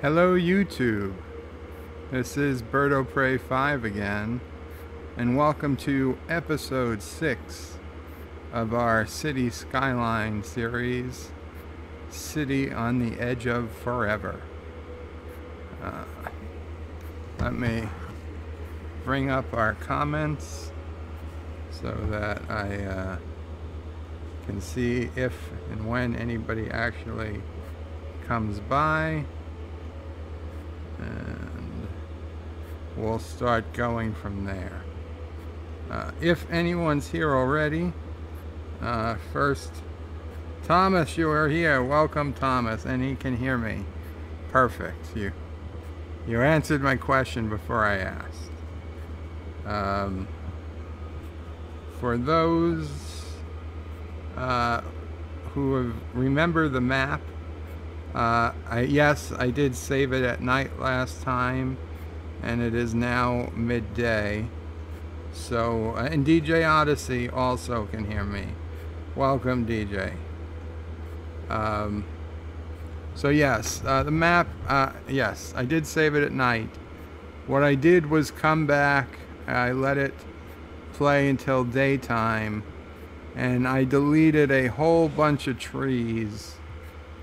Hello YouTube, this is Birdo Prey 5 again, and welcome to episode 6 of our Cities Skylines series, City on the Edge of Forever. Let me bring up our comments so that I can see if and when anybody actually comes by. And we'll start going from there. If anyone's here already, first, Thomas, you are here. Welcome, Thomas, and he can hear me. Perfect. You answered my question before I asked. For those who remember the map, yes, I did save it at night last time, and it is now midday. So, and DJ Odyssey also can hear me. Welcome, DJ. So yes, the map, yes, I did save it at night. What I did was come back, I let it play until daytime, and I deleted a whole bunch of trees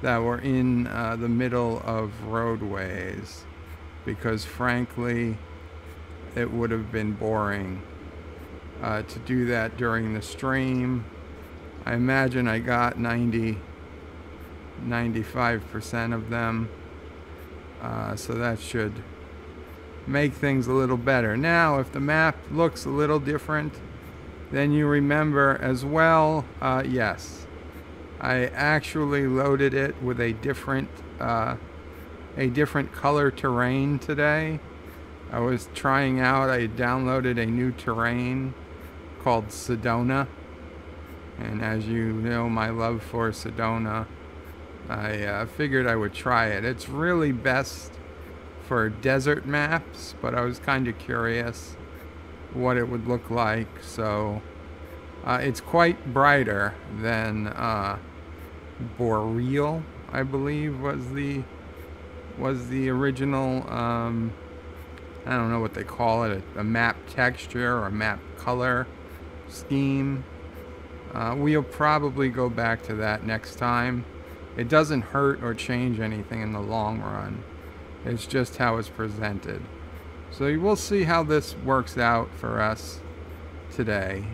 that were in the middle of roadways, because frankly it would have been boring to do that during the stream. I imagine I got 95% of them, so that should make things a little better. Now if the map looks a little different, then you remember as well, yes, I actually loaded it with a different color terrain today. I was trying out, I downloaded a new terrain called Sedona. And as you know, my love for Sedona, I figured I would try it. It's really best for desert maps, but I was kind of curious what it would look like. So it's quite brighter than Boreal, I believe was the original, I don't know what they call it, a map texture or a map color scheme. We'll probably go back to that next time. It doesn't hurt or change anything in the long run. It's just how it's presented. So we'll see how this works out for us today.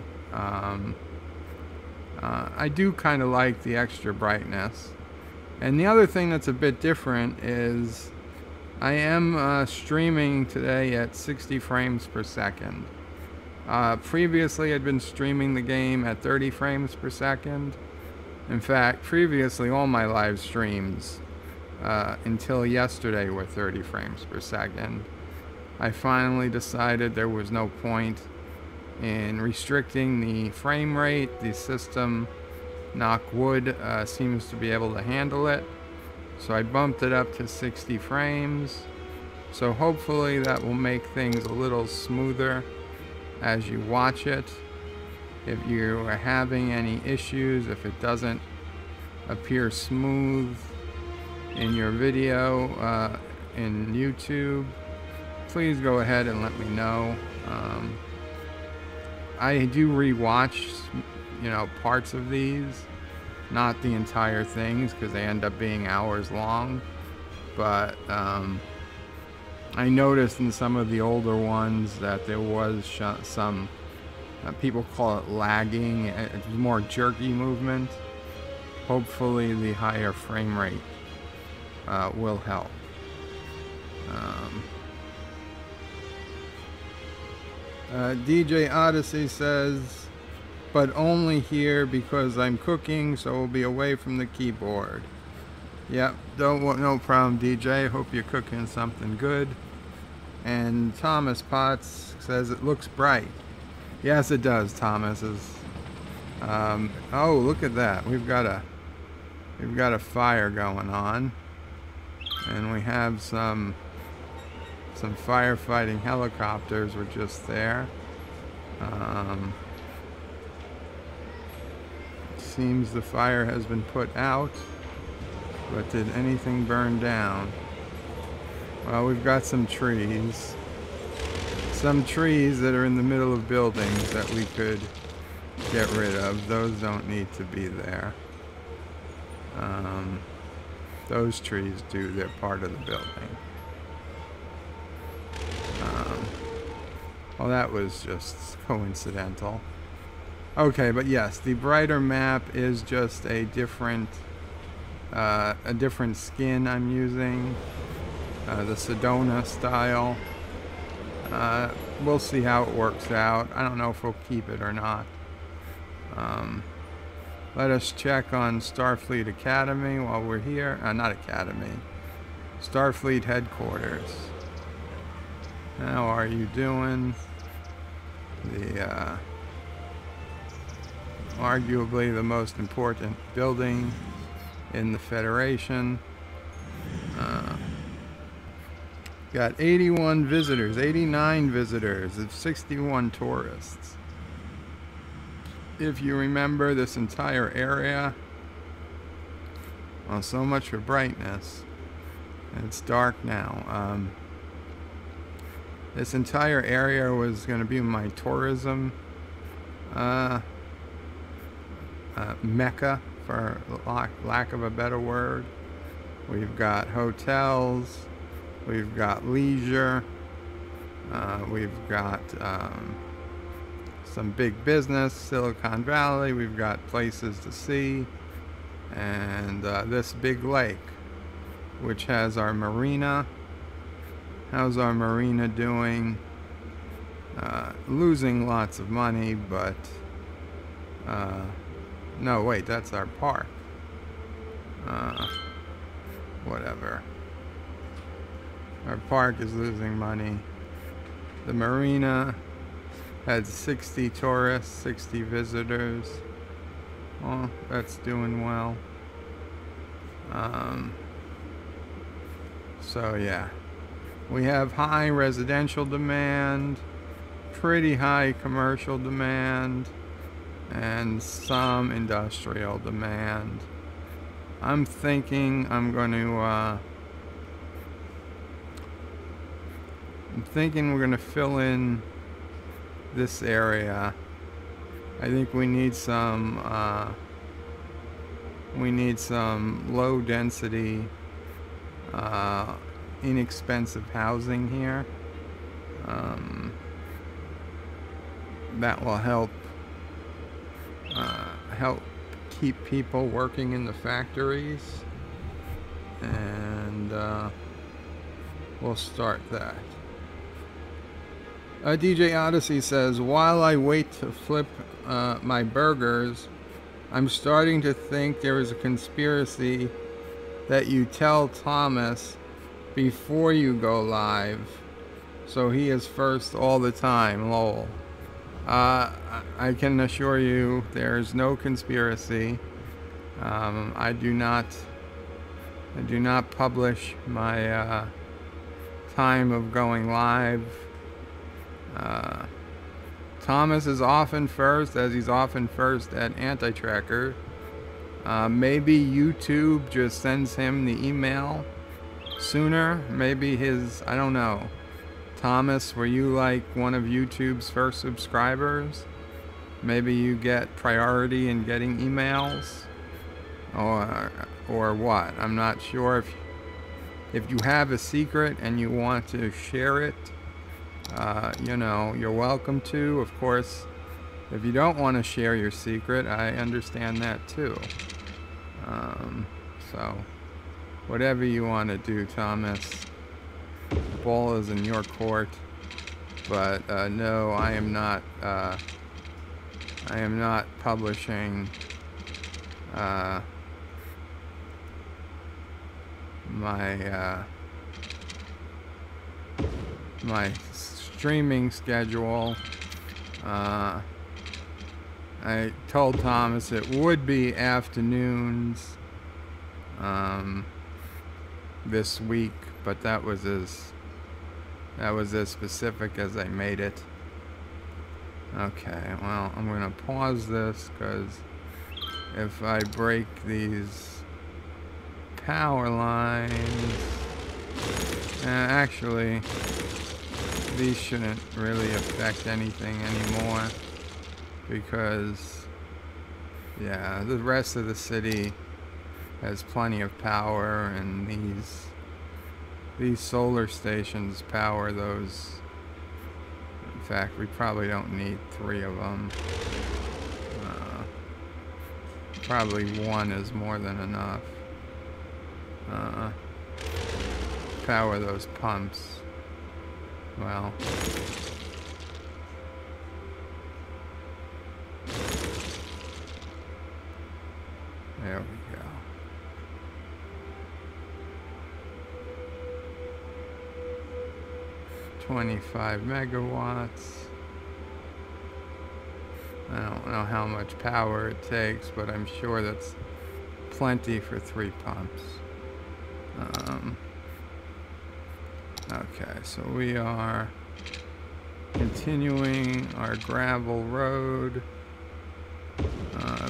I do kind of like the extra brightness. And the other thing that's a bit different is I am streaming today at 60 frames per second. Previously I'd been streaming the game at 30 frames per second. In fact, previously all my live streams until yesterday were 30 frames per second. I finally decided there was no point in restricting the frame rate. The system, knock wood, seems to be able to handle it. So I bumped it up to 60 frames. So hopefully that will make things a little smoother as you watch it. If you are having any issues, if it doesn't appear smooth in your video in YouTube, please go ahead and let me know. I do rewatch, parts of these, not the entire things, because they end up being hours long. But I noticed in some of the older ones that there was some, people call it lagging, it's more jerky movement. Hopefully the higher frame rate will help. DJ Odyssey says, but only here because I'm cooking, so we'll be away from the keyboard. Yep, no problem, DJ. Hope you're cooking something good. And Thomas Potts says it looks bright. Yes, it does. Thomas is. Oh, look at that. We've got a fire going on, and we have some firefighting helicopters were just there. Seems the fire has been put out, but did anything burn down? Well, we've got some trees. Some trees that are in the middle of buildings that we could get rid of. Those don't need to be there. Those trees do. They're part of the building. Well, that was just coincidental. Okay, but yes, the brighter map is just a different skin I'm using. The Sedona style. We'll see how it works out. I don't know if we'll keep it or not. Let us check on Starfleet Academy while we're here. Not Academy. Starfleet Headquarters. How are you doing? The arguably the most important building in the Federation. Got 81 visitors, 89 visitors, and 61 tourists. If you remember this entire area, well, so much for brightness. It's dark now. This entire area was going to be my tourism mecca, for lack of a better word. We've got hotels, we've got leisure, we've got some big business, Silicon Valley, we've got places to see, and this big lake, which has our marina. How's our marina doing? Losing lots of money, but no, wait, that's our park. Whatever. Our park is losing money. The marina had 60 tourists, 60 visitors. Oh, that's doing well. So yeah, we have high residential demand, pretty high commercial demand, and some industrial demand. I'm thinking I'm going to we're going to fill in this area. I think we need some low density, inexpensive housing here. That will help keep people working in the factories, and we'll start that. DJ Odyssey says, while I wait to flip my burgers, I'm starting to think there is a conspiracy that you tell Thomas before you go live, so he is first all the time. Lol. I can assure you there's no conspiracy. I do not publish my time of going live. Thomas is often first, as he's often first at Anti-Tracker. Maybe YouTube just sends him the email sooner. Maybe I don't know. Thomas, were you like one of YouTube's first subscribers? Maybe you get priority in getting emails, or what? I'm not sure. If you have a secret and you want to share it, you know, you're welcome to. Of course, if you don't want to share your secret, I understand that too. So, whatever you want to do, Thomas. The ball is in your court, but no, I am not publishing my streaming schedule. I told Thomas it would be afternoons this week, but that was as specific as I made it. Okay, well, I'm gonna pause this because if I break these power lines, Actually, these shouldn't really affect anything anymore because, yeah, the rest of the city has plenty of power, and these solar stations power those. In fact, we probably don't need 3 of them. Probably 1 is more than enough. Power those pumps. Well, there we go. $25 megawatts. I don't know how much power it takes, but I'm sure that's plenty for 3 pumps. Okay, so we are continuing our gravel road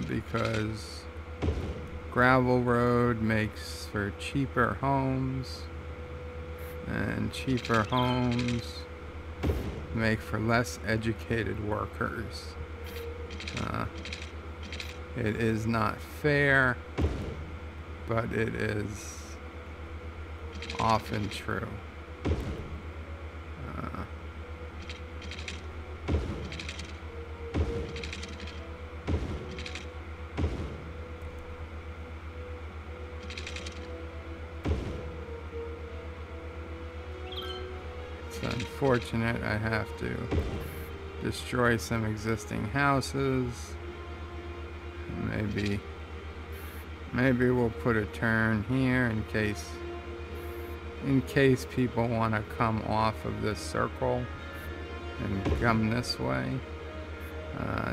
because gravel road makes for cheaper homes, and cheaper homes make for less educated workers. It is not fair, but it is often true. It's unfortunate I have to destroy some existing houses. Maybe we'll put a turn here in case people want to come off of this circle and come this way.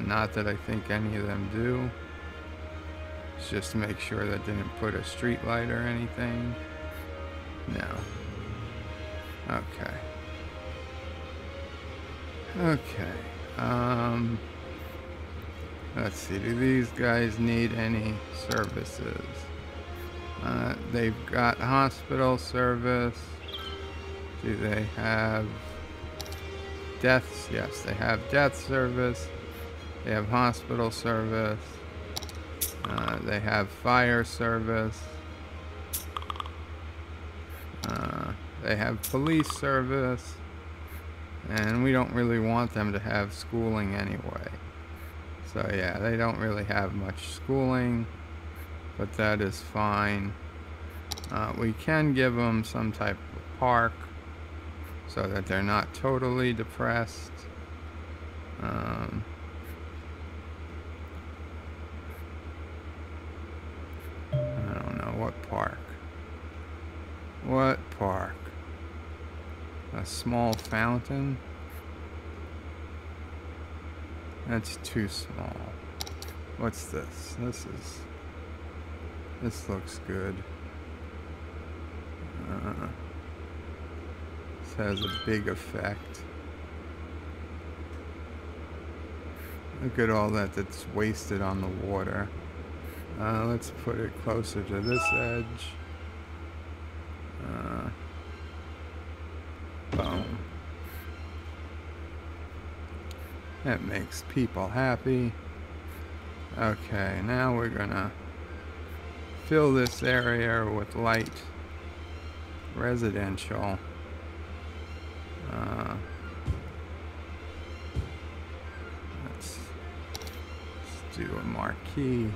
Not that I think any of them do. It's just to make sure that didn't put a street light or anything. No. Okay. Okay. Let's see, do these guys need any services? They've got hospital service. Do they have deaths? Yes, they have death service. They have hospital service. They have fire service. They have police service. And we don't really want them to have schooling anyway. So yeah, they don't really have much schooling, but that is fine. We can give them some type of park so that they're not totally depressed. I don't know, what park? What park? A small fountain? That's too small. What's this? This looks good. This has a big effect. Look at all that's wasted on the water. Let's put it closer to this edge. Boom. That makes people happy. Okay, now we're gonna fill this area with light residential. Let's do a marquee.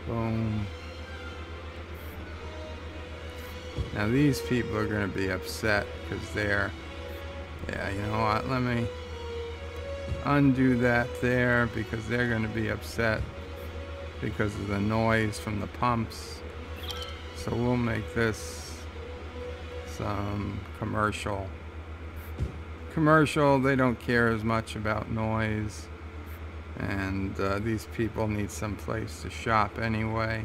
Boom. Now these people are going to be upset because they're, yeah, you know what, let me undo that there because they're going to be upset because of the noise from the pumps. So we'll make this some commercial. They don't care as much about noise, and these people need some place to shop anyway.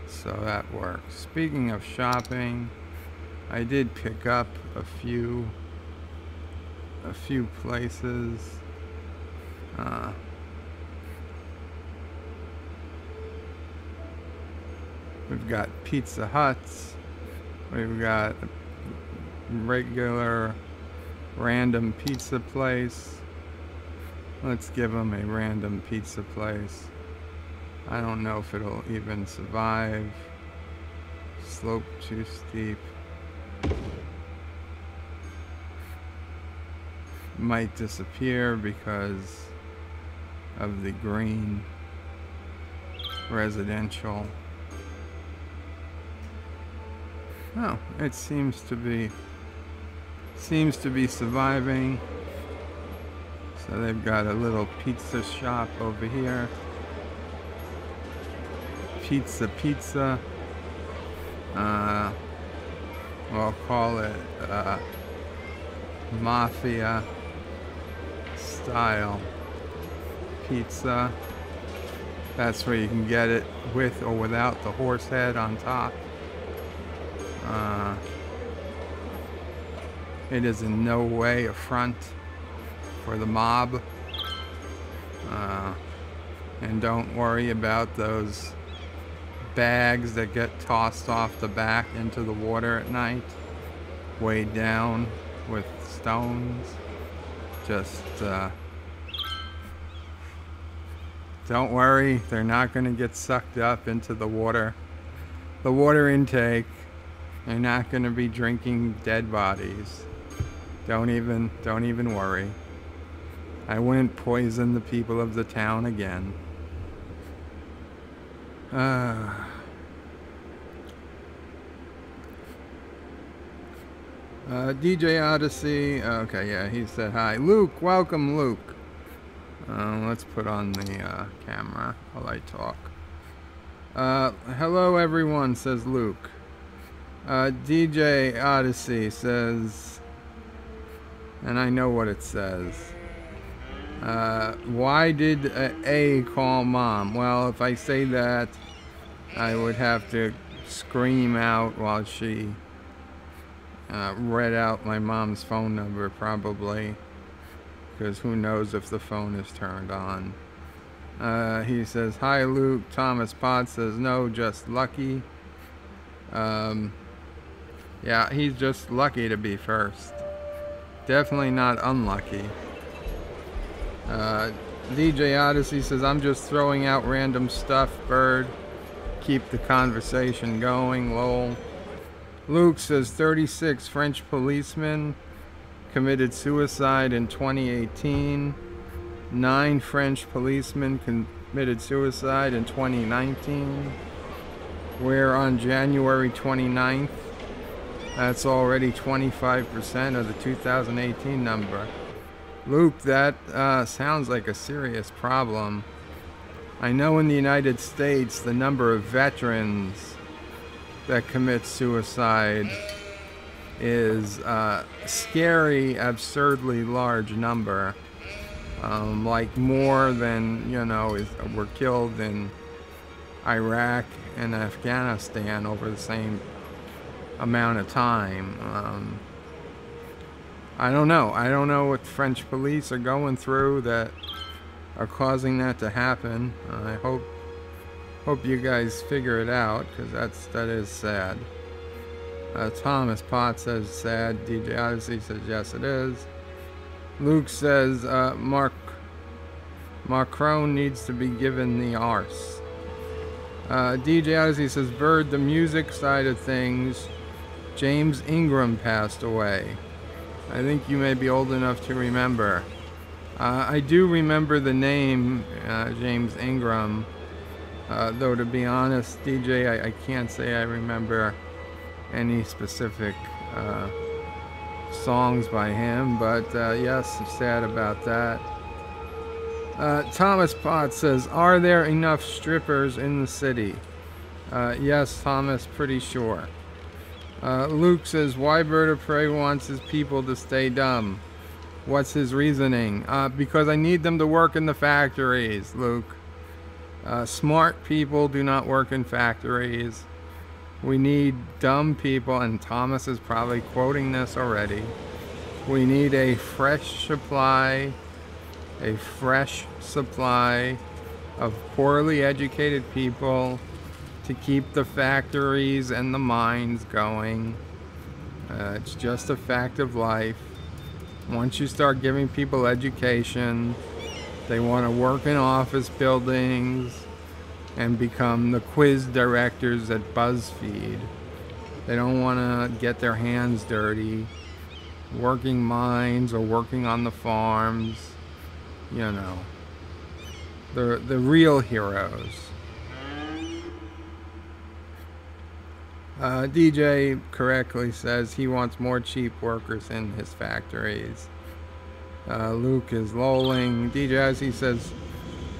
So that works. Speaking of shopping, I did pick up a few places. We've got Pizza Huts, We've got a regular random pizza place. Let's give them a random pizza place. I don't know if it'll even survive. Slope too steep. Might disappear because of the green residential. Oh, it seems to be surviving. So they've got a little pizza shop over here. Pizza. We'll call it mafia style pizza. That's where you can get it with or without the horse head on top. It is in no way a front for the mob. And don't worry about those bags that get tossed off the back into the water at night, weighed down with stones. Just don't worry, they're not going to get sucked up into the water intake. They're not going to be drinking dead bodies. Don't even worry. I wouldn't poison the people of the town again. DJ Odyssey. Okay, yeah, he said hi. Luke, welcome, Luke. Let's put on the camera while I talk. Hello, everyone, says Luke. DJ Odyssey says, and I know what it says. Why did A call mom? Well, if I say that, I would have to scream out while she read out my mom's phone number, probably, because who knows if the phone is turned on. He says, hi Luke. Thomas Potts says, no, just lucky. Yeah, he's just lucky to be first. Definitely not unlucky. DJ Odyssey says, I'm just throwing out random stuff, bird. Keep the conversation going, lol. Luke says, 36 French policemen committed suicide in 2018. 9 French policemen committed suicide in 2019. We're on January 29th. That's already 25% of the 2018 number. Luke, that sounds like a serious problem. I know in the United States the number of veterans that commit suicide is a scary, absurdly large number. Like more than, were killed in Iraq and Afghanistan over the same amount of time. I don't know. I don't know what French police are going through that are causing that to happen. I hope you guys figure it out, because that is sad. Thomas Potts says sad. DJ Odyssey says yes, it is. Luke says Macron needs to be given the arse. DJ Odyssey says, Bird, the music side of things, James Ingram passed away. I think you may be old enough to remember. I do remember the name James Ingram, though to be honest, DJ, I can't say I remember any specific songs by him, but yes, I'm sad about that. Thomas Potts says, are there enough strippers in the city? Yes, Thomas, pretty sure. Luke says, why Bird of Prey wants his people to stay dumb? What's his reasoning? Because I need them to work in the factories, Luke. Smart people do not work in factories. We need dumb people, and Thomas is probably quoting this already. We need a fresh supply of poorly educated people to keep the factories and the mines going. It's just a fact of life. Once you start giving people education, they want to work in office buildings and become the quiz directors at BuzzFeed. They don't want to get their hands dirty working mines or working on the farms. You know, the real heroes. DJ correctly says he wants more cheap workers in his factories. Luke is lolling. DJ he says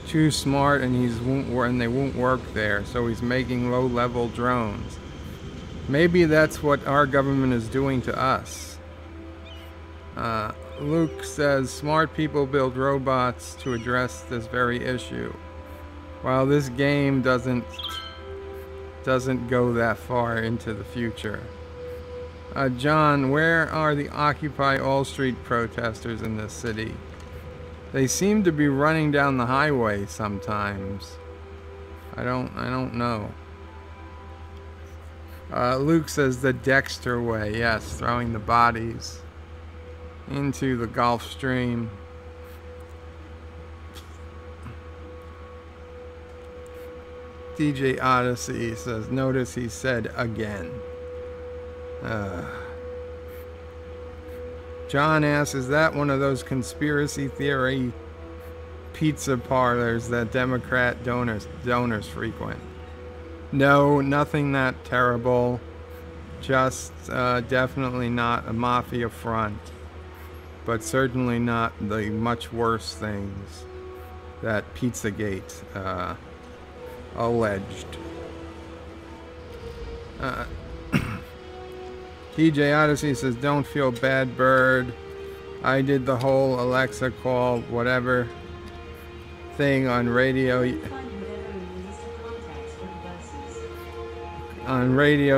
too smart and they won't work there, so he's making low-level drones. Maybe that's what our government is doing to us. Luke says smart people build robots to address this very issue. While this game doesn't go that far into the future. John, where are the Occupy All Street protesters in this city? They seem to be running down the highway sometimes. I don't know. Luke says the Dexter way. Yes, throwing the bodies into the Gulf Stream. DJ Odyssey says, notice he said again. John asks, is that one of those conspiracy theory pizza parlors that Democrat donors frequent? No, nothing that terrible. Just definitely not a mafia front, but certainly not the much worse things that Pizzagate alleged. TJ Odyssey says, don't feel bad, Bird. I did the whole Alexa call whatever thing on radio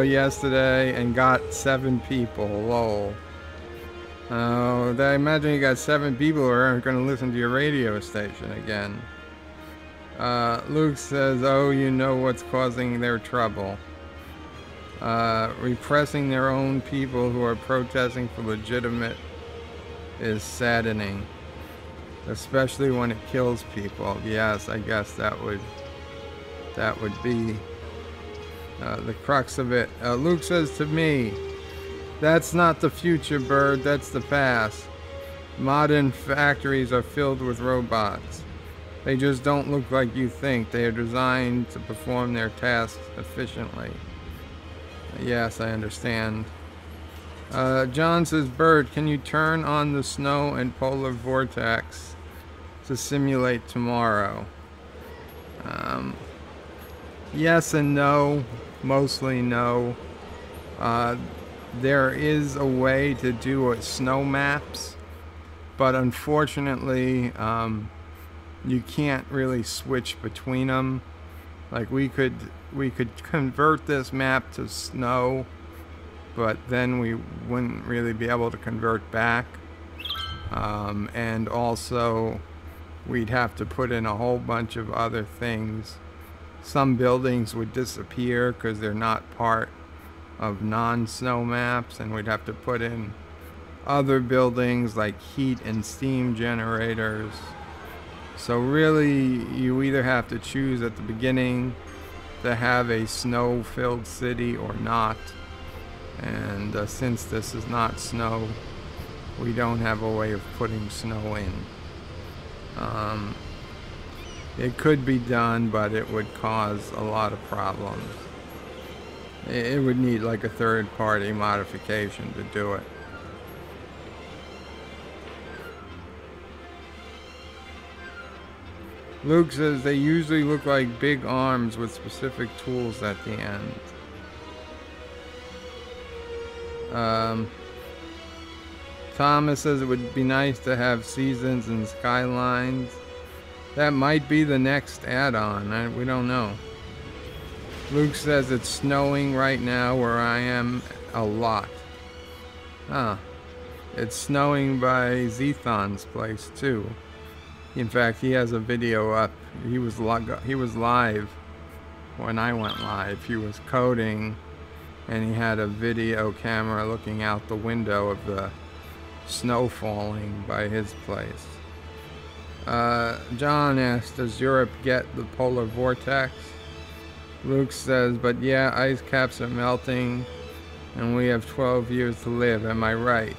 yesterday and got 7 people. Lol. I imagine you got 7 people who aren't going to listen to your radio station again. Luke says, oh, you know what's causing their trouble. Repressing their own people who are protesting for legitimate is saddening, especially when it kills people. Yes, I guess that would be the crux of it. Luke says to me, that's not the future, Bird, that's the past. Modern factories are filled with robots. They just don't look like you think. They are designed to perform their tasks efficiently. Yes, I understand. John says, Bird, can you turn on the snow and polar vortex to simulate tomorrow? Yes and no. Mostly no. There is a way to do snow maps, but unfortunately, you can't really switch between them. Like we could convert this map to snow, but then we wouldn't really be able to convert back. And also we'd have to put in a whole bunch of other things. Some buildings would disappear because they're not part of non-snow maps, and we'd have to put in other buildings like heat and steam generators. So really, you either have to choose at the beginning to have a snow-filled city or not. And since this is not snow, we don't have a way of putting snow in. It could be done, but it would cause a lot of problems. It would need like a third-party modification to do it. Luke says they usually look like big arms with specific tools at the end. Thomas says it would be nice to have Seasons and Skylines. That might be the next add-on. We don't know. Luke says it's snowing right now where I am a lot. Huh. It's snowing by Zethon's place too. In fact, he has a video up. He was live when I went live. He was coding and he had a video camera looking out the window of the snow falling by his place. John asked, does Europe get the polar vortex? Luke says, but yeah, ice caps are melting and we have 12 years to live. Am I right?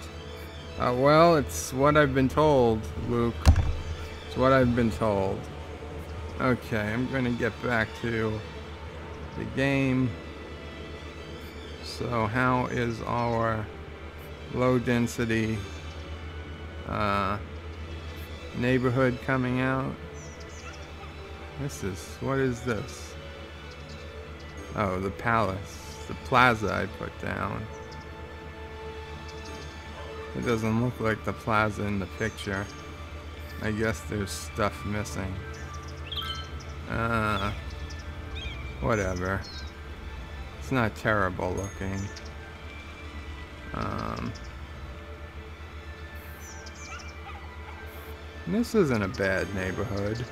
Well, it's what I've been told, Luke. It's what I've been told. Okay, I'm gonna get back to the game. So how is our low density neighborhood coming out? What is this? Oh, the palace, the plaza I put down. It doesn't look like the plaza in the picture. I guess there's stuff missing. Whatever. It's not terrible looking. This isn't a bad neighborhood.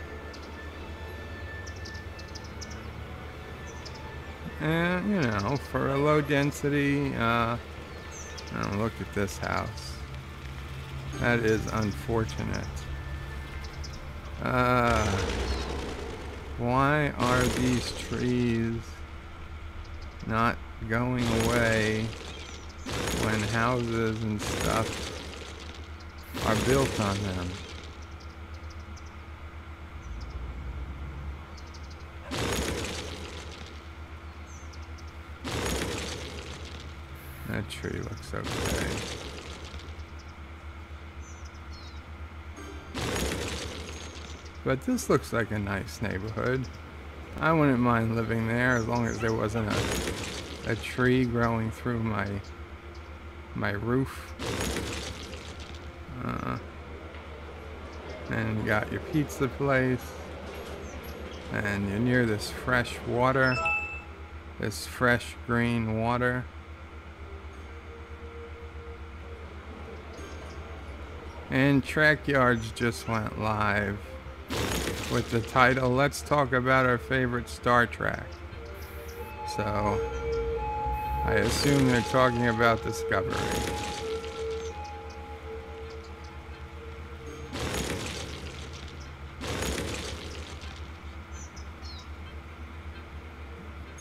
And, you know, for a low density, oh, look at this house. That is unfortunate. Why are these trees not going away when houses and stuff are built on them? That tree looks okay. But this looks like a nice neighborhood. I wouldn't mind living there as long as there wasn't a tree growing through my roof. And you got your pizza place. And you're near this fresh water. This fresh green water. And Track Yards just went live with the title, Let's Talk About Our Favorite Star Trek. So, I assume they're talking about Discovery.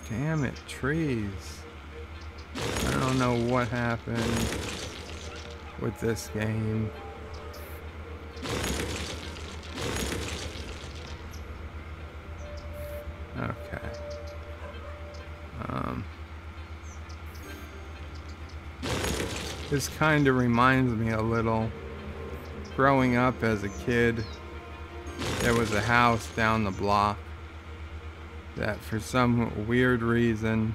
Damn it, trees. I don't know what happened with this game. Okay. This kind of reminds me a little. Growing up as a kid, there was a house down the block that for some weird reason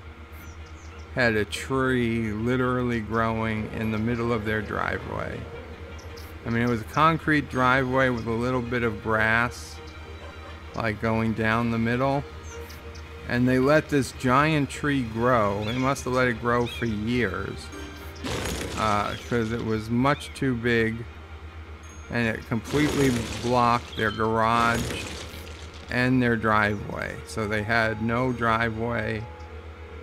had a tree literally growing in the middle of their driveway. I mean, it was a concrete driveway with a little bit of grass like going down the middle. And they let this giant tree grow. They must have let it grow for years. Because it was much too big. And it completely blocked their garage and their driveway. So they had no driveway,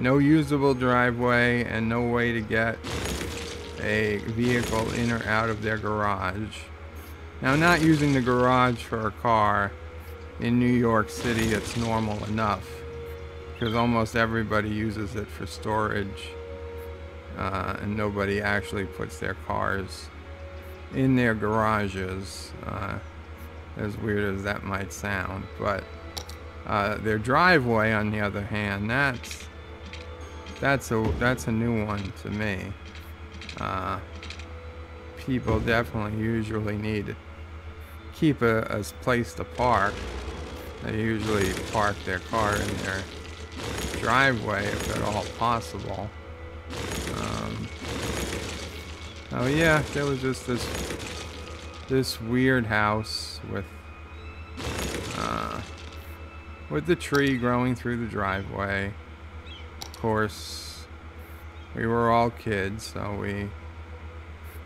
no usable driveway, and no way to get a vehicle in or out of their garage. Now, not using the garage for a car in New York City, it's normal enough. Because almost everybody uses it for storage, and nobody actually puts their cars in their garages, as weird as that might sound. But their driveway, on the other hand, that's a new one to me. People definitely usually need to keep a place to park. They usually park their car in their driveway if at all possible. Oh yeah, there was just this weird house with the tree growing through the driveway. Of course, we were all kids, so we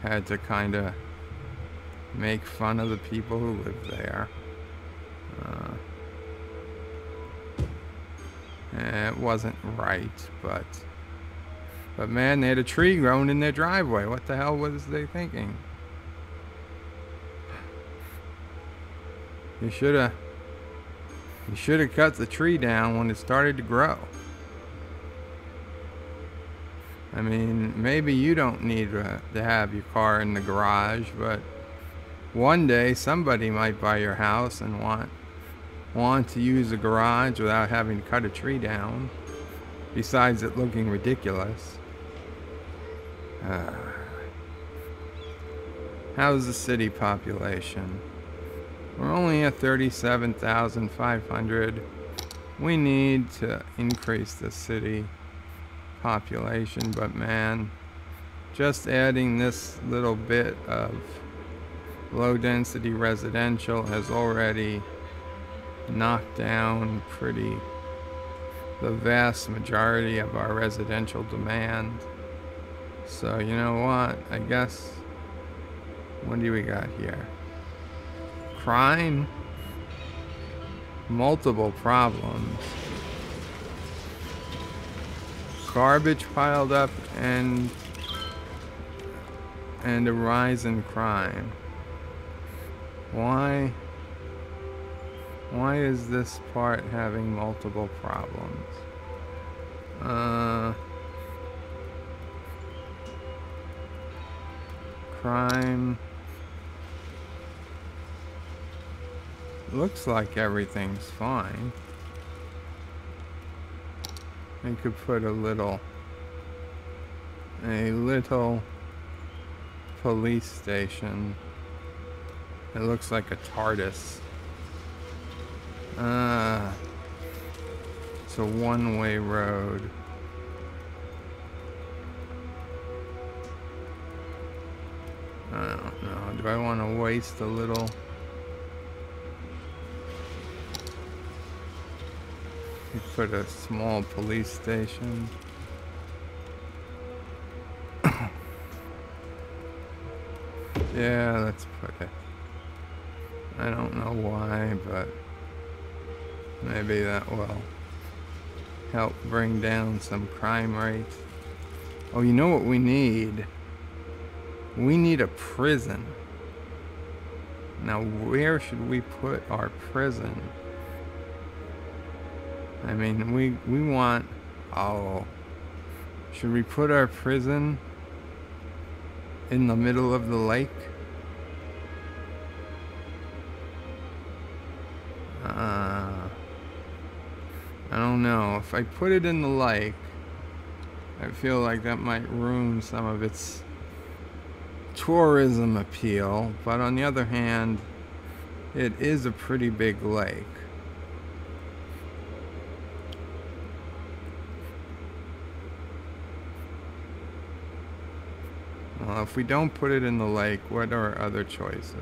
had to kind of make fun of the people who lived there. It wasn't right, but But man, they had a tree growing in their driveway. What the hell was they thinking? You should have cut the tree down when it started to grow. I mean, maybe you don't need to have your car in the garage, but one day somebody might buy your house and want to use a garage without having to cut a tree down, besides it looking ridiculous. How's the city population? We're only at 37,500. We need to increase the city population, but man, just adding this little bit of low density residential has already knocked down the vast majority of our residential demand. So you know what, I guess, what do we got here? Crime, multiple problems, garbage piled up, and a rise in crime. Why is this part having multiple problems? Crime. Looks like everything's fine. I could put a little police station. It looks like a TARDIS. It's a one-way road. I don't know. Do I want to waste a little? Put a small police station. Yeah, let's put it. I don't know why, but maybe that will help bring down some crime rates. Oh, you know what we need? We need a prison. Now, where should we put our prison? I mean, we want... Oh. Should we put our prison in the middle of the lake? I don't know. If I put it in the lake, I feel like that might ruin some of its tourism appeal. But on the other hand, it is a pretty big lake. Well, if we don't put it in the lake, what are our other choices?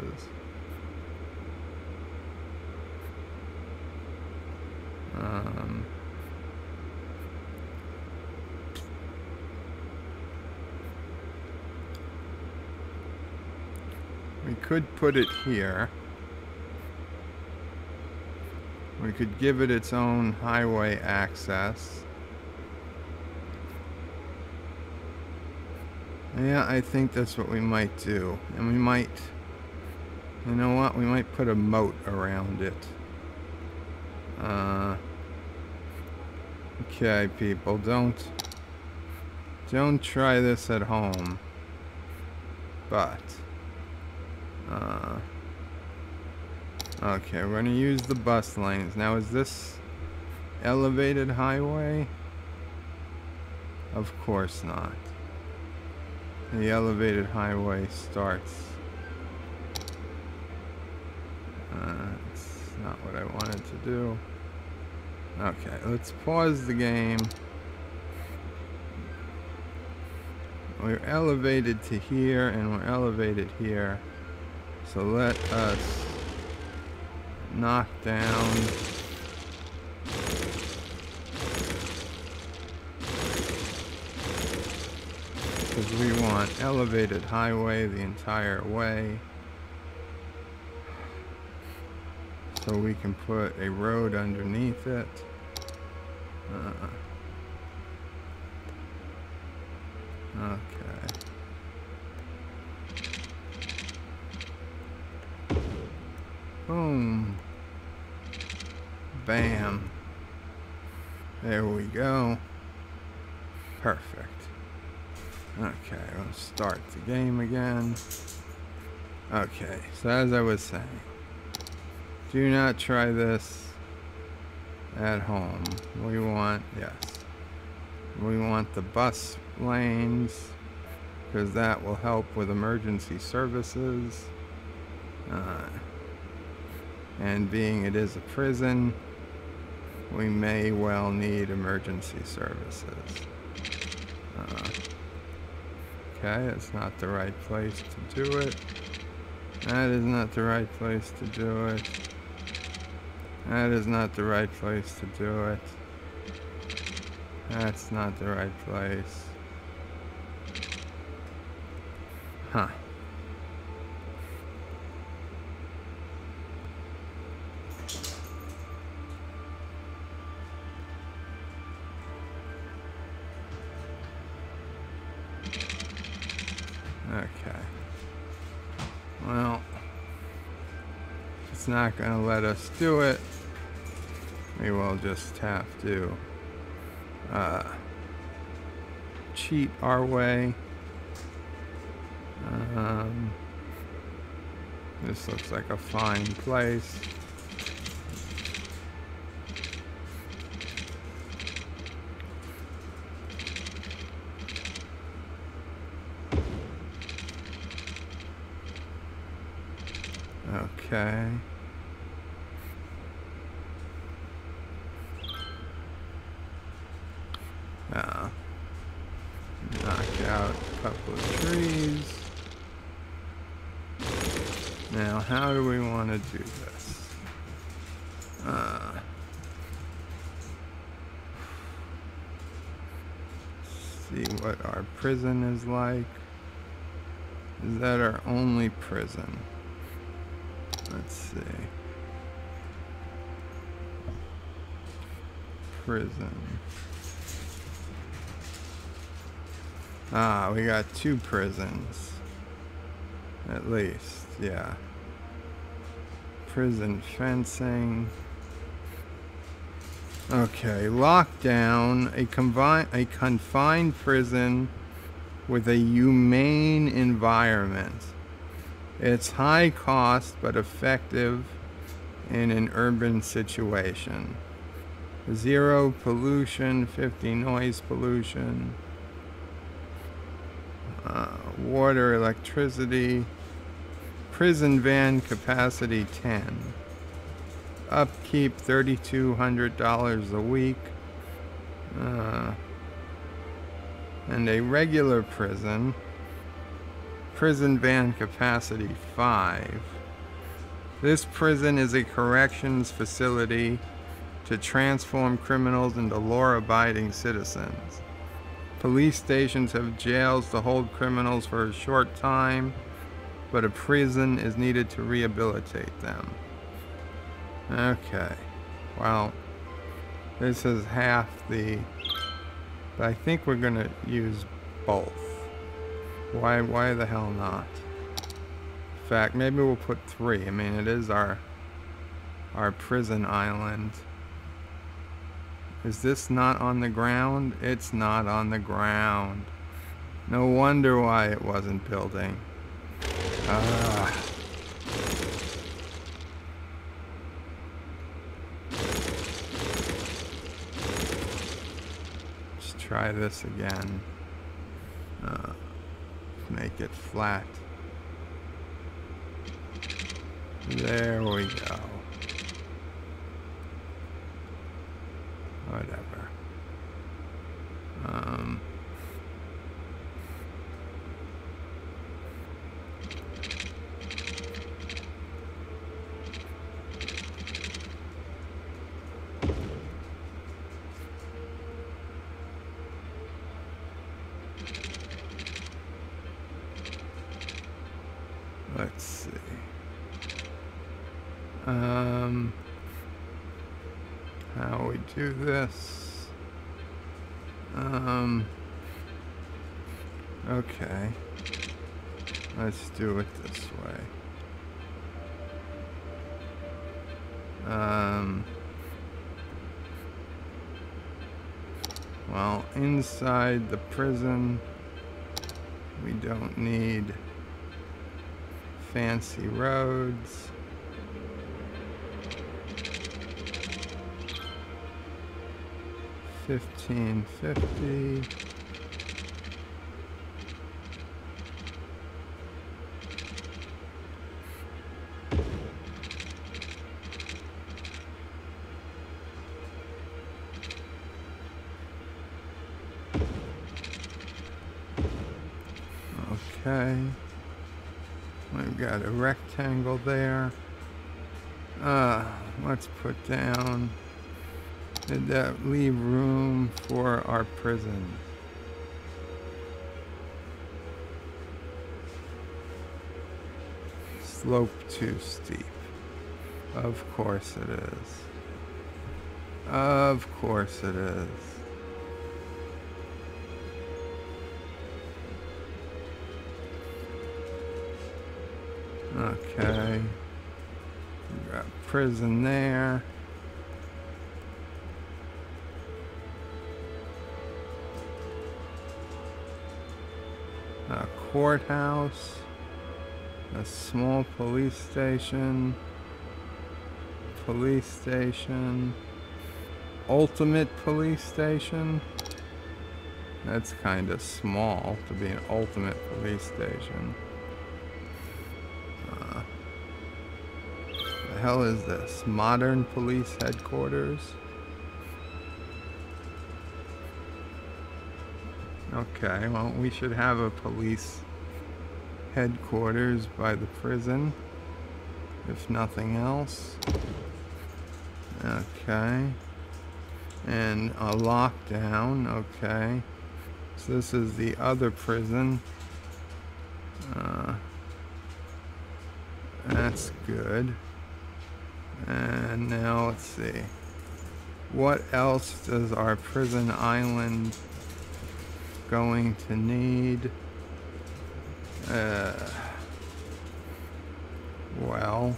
We could put it here. We could give it its own highway access. Yeah, I think that's what we might do. And we might, you know what, we might put a moat around it. Okay, people, don't try this at home. But, okay, we're gonna use the bus lanes. Now, is this elevated highway? Of course not. The elevated highway starts. That's not what I wanted to do. Okay, let's pause the game. We're elevated to here and we're elevated here. So let us knock down because we want elevated highway the entire way. So we can put a road underneath it. Okay. Boom. Bam. There we go. Perfect. Okay, let's start the game again. Okay, so as I was saying, do not try this at home. We want the bus lanes, because that will help with emergency services. And being it is a prison, we may well need emergency services. Okay, that's not the right place to do it. That is not the right place to do it. That is not the right place to do it. That's not the right place. Huh. Okay. Well, it's not going to let us do it. We will just have to cheat our way. This looks like a fine place. Okay. Knock out a couple of trees. Now, how do we want to do this? See what our prison is like. Is that our only prison? Let's see. Prison. Ah, we got 2 prisons. At least, yeah. Prison fencing. Okay, lockdown. A confined prison with a humane environment. It's high cost but effective in an urban situation. 0 pollution, 50 noise pollution. Water, electricity. Prison van capacity 10. Upkeep $3,200 a week. And a regular prison. Prison van capacity 5. This prison is a corrections facility to transform criminals into law-abiding citizens. Police stations have jails to hold criminals for a short time, but a prison is needed to rehabilitate them. Okay, well, this is half the, but I think we're gonna use both. Why the hell not? In fact, maybe we'll put 3. I mean, it is our prison island. Is this not on the ground? It's not on the ground. No wonder why it wasn't building. Let's try this again. Make it flat. There we go. Whatever. Let's see. How we do this? Okay. Let's do it this way. Well, inside the prison, we don't need fancy roads. $15.50. Okay. We've got a rectangle there. Let's put down. Did that leave room for our prison? Slope too steep. Of course it is. Of course it is. Okay. We got prison there. A courthouse. A small police station. Police station. Ultimate police station. That's kind of small to be an ultimate police station. The hell is this? Modern police headquarters? Okay, well, we should have a police headquarters by the prison, if nothing else. Okay. And a lockdown, okay. So this is the other prison. That's good. And now let's see. What else does our prison island going to need? Well,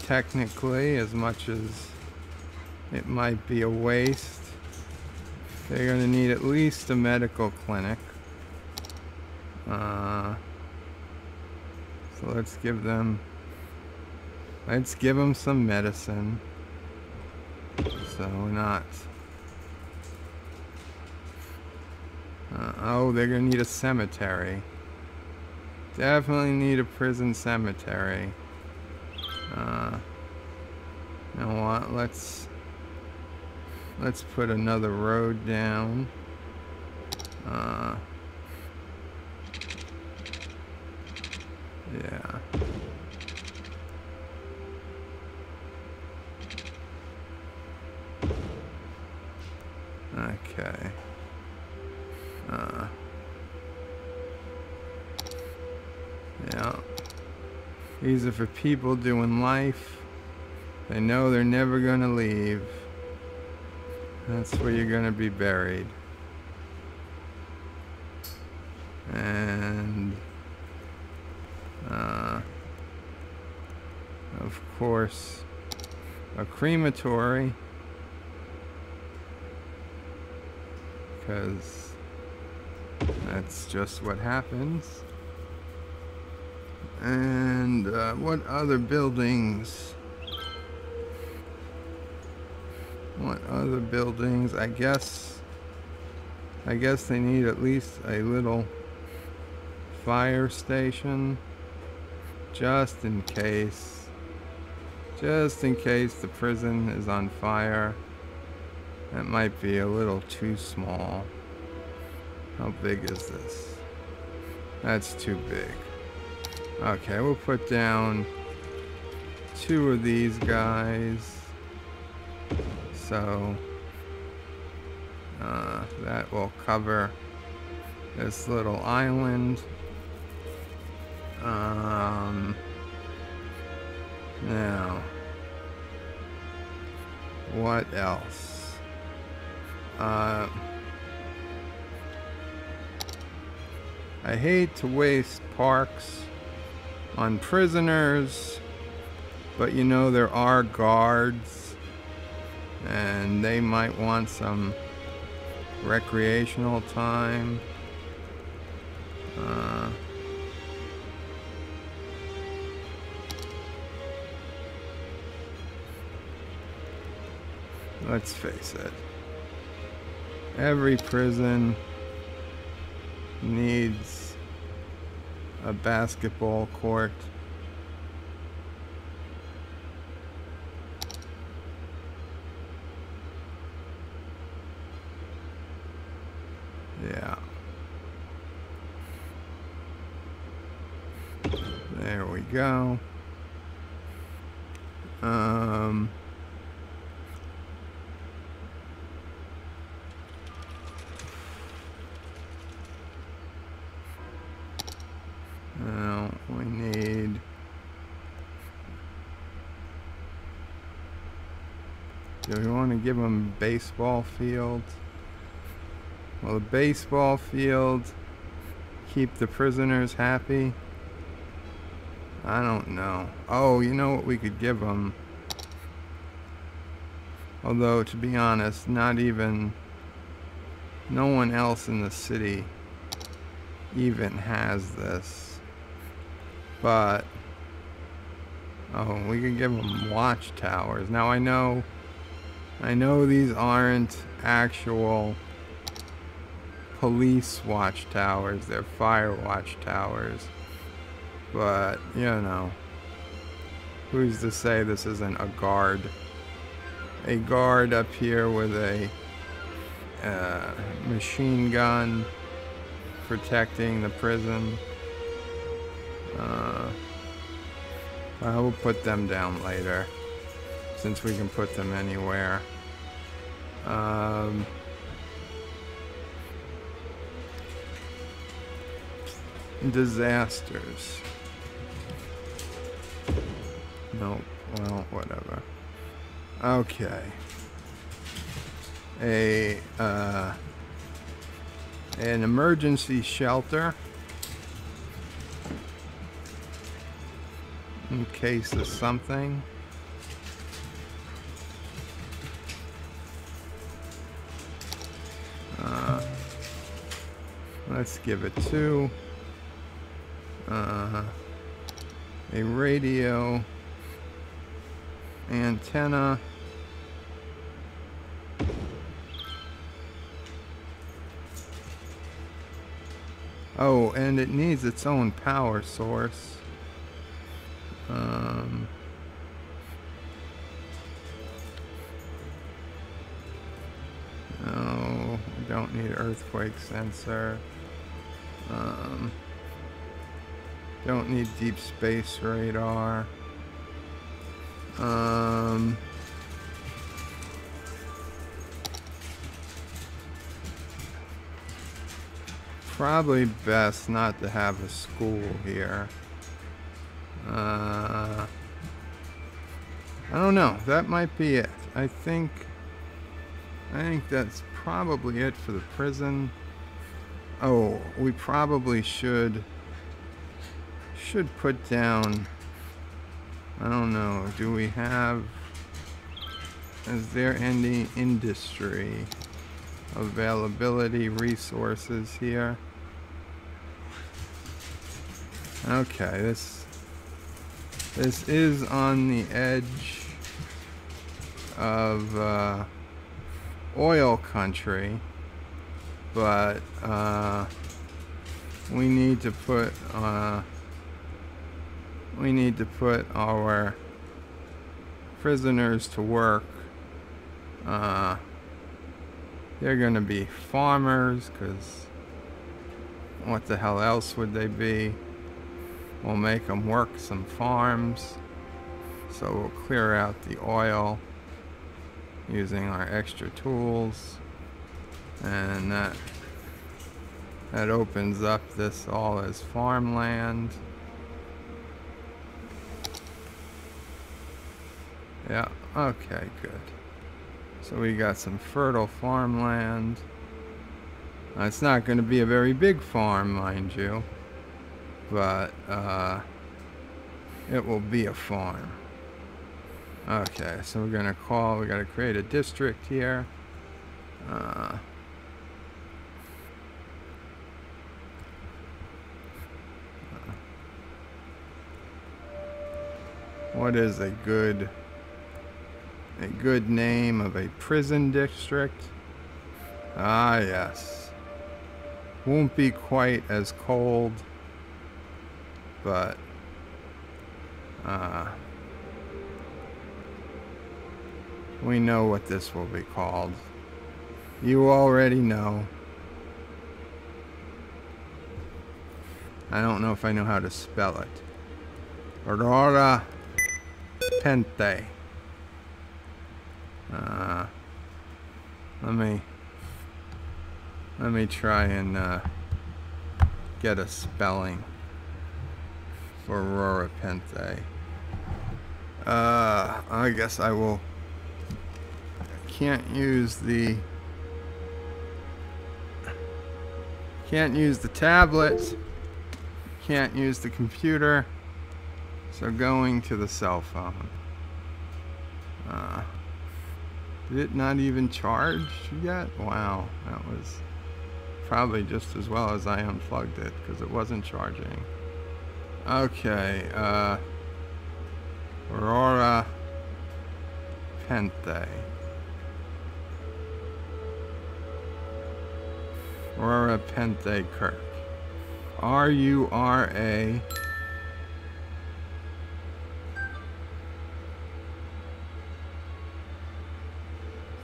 technically, as much as it might be a waste, they're going to need at least a medical clinic. So let's give them some medicine. So not. Oh, they're gonna need a cemetery. Definitely need a prison cemetery. You know what? Let's put another road down. Yeah. Okay. Yeah. These are for people doing life. They know they're never gonna leave. That's where you're gonna be buried. And of course, a crematory, because that's just what happens. And what other buildings? What other buildings? I guess they need at least a little fire station, just in case the prison is on fire. That might be a little too small. How big is this? That's too big. Okay, we'll put down 2 of these guys. So that will cover this little island. Now, what else? I hate to waste parks on prisoners, but you know, there are guards and they might want some recreational time. Let's face it, every prison needs a basketball court. Yeah. There we go. Now we need... Do we want to give them baseball field? Will the baseball field keep the prisoners happy? I don't know. Oh, you know what we could give them? Although, to be honest, no one else in the city even has this. But, oh, we could give them watchtowers. Now I know these aren't actual police watchtowers, they're fire watchtowers. But, you know, who's to say this isn't a guard? A guard up here with a machine gun protecting the prison. I will put them down later, since we can put them anywhere. Disasters. Nope. Well, whatever. Okay. An emergency shelter in case of something. Let's give it 2. A radio antenna. Oh, and it needs its own power source. No, we don't need earthquake sensor. Don't need deep space radar. Probably best not to have a school here. I don't know. That might be it. I think that's probably it for the prison. Oh, we probably should put down, I don't know, do we have, is there any industry availability resources here? Okay, this is on the edge of oil country, but we need to put our prisoners to work. They're gonna be farmers, because what the hell else would they be? We'll make them work some farms, so we'll clear out the oil using our extra tools, and that opens up this all as farmland. Yeah, okay, good. So we got some fertile farmland. It's not going to be a very big farm, mind you, but it will be a farm. Okay, so we got to create a district here. What is a good name of a prison district? Ah, yes. Won't be quite as cold, but we know what this will be called. You already know. I don't know if I know how to spell it. Aurora Pente. Let me try and get a spelling for Aurora Pente. I guess I will. Can't use the tablet. Can't use the computer. So going to the cell phone. Did it not even charge yet? Wow, that was probably just as well as I unplugged it because it wasn't charging. Okay, Aurora Pente. Aurora Pente Kirk. R-U-R-A.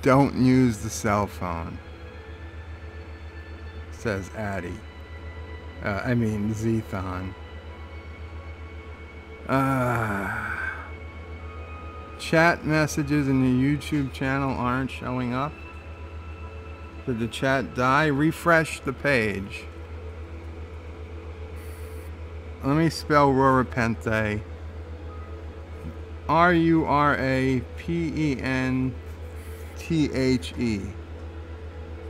Don't use the cell phone, says Addy. I mean Zethon. Chat messages in the YouTube channel aren't showing up. Did the chat die? Refresh the page. Let me spell Aurora Pente. R-U-R-A-P-E-N-T-H-E.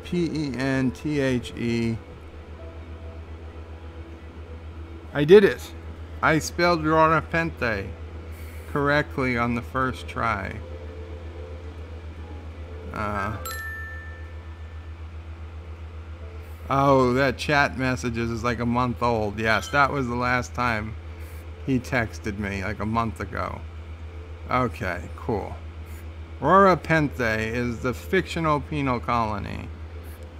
P-E-N-T-H-E. I did it. I spelled Aurora Pente correctly on the first try. Oh, that chat messages is like a month old. Yes, that was the last time he texted me, like a month ago. Okay, cool. Aurora Pente is the fictional penal colony.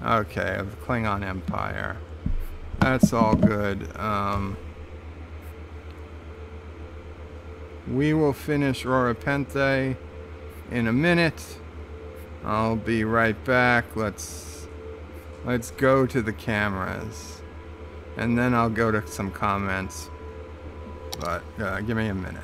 Okay, of the Klingon Empire. That's all good. We will finish Aurora Pente in a minute. I'll be right back. Let's go to the cameras, and then I'll go to some comments. But give me a minute.